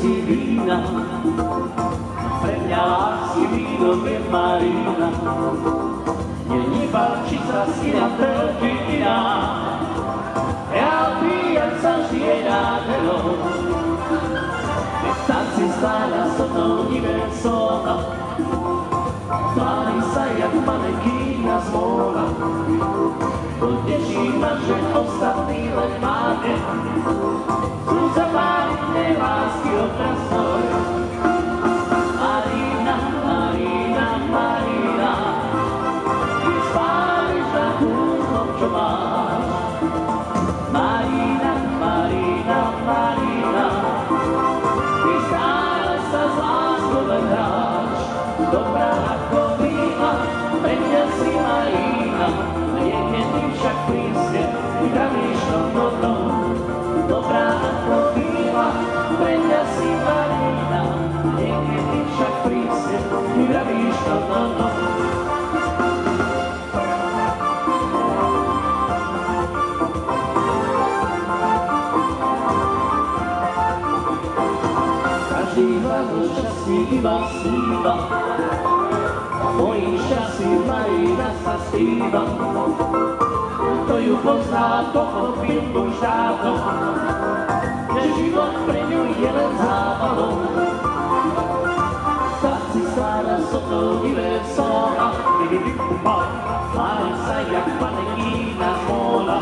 si vína, pre mňa lásky víno je Marina. Není palčica syna trpina, ja pijam sa žije nádelou. Tak si stála so mnou univerzóna, tvári sa jak manekína z móra. Poteší ma, že ostatný len máte, sú zapálené lásky obraz môj. Marina, Marina, Marina, ty spáliš na kúzlom, čo máš. Marina, Marina, Marina, ty stále sa z láskou len hráš. Dobrá ako vína, pre mňa si Marina, niekedy však prísne vypravíš no. Dobrá ako vína, pre mňa si Marina, niekedy však prísne vypravíš no. Každý hľadu šťastí iba sníva, mojím šťastím Marina sa stýva. Kto ju pozná, pochopil už dávno, že život pre ňu je len zábavou. Tak si stála so mnou univerzóna, tvári sa jak manekína z móra.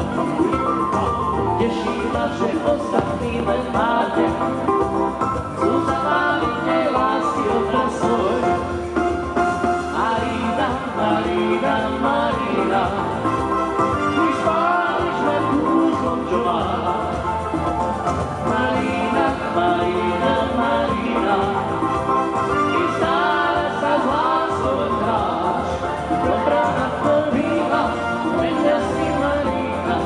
Teší ma, že ostatní len máte, sú zapálené lásky obraz svoj. Marina, Marina, Marina, ty spáliš na kúzlom, čo máš. Marina, Marina, Marina, ty stále sa z láskou len hráš. Dobrá ako vína, pre mňa si Marina,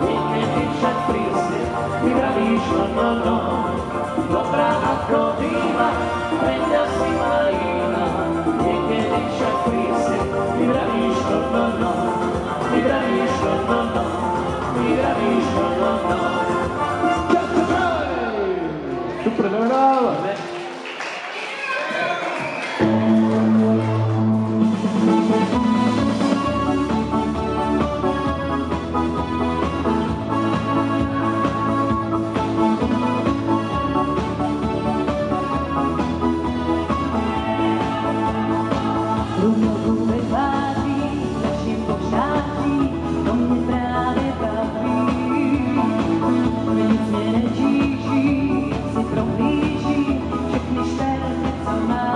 niekedy však prísne vypravíš no. Dobrá ako vína, pre mňa si Marina, niekedy však prísne vypravíš no. Vypravíš no. Vypravíš no. Super, dobrá. Si prohlíží všechny šperky, co má.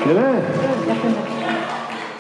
Skvělé.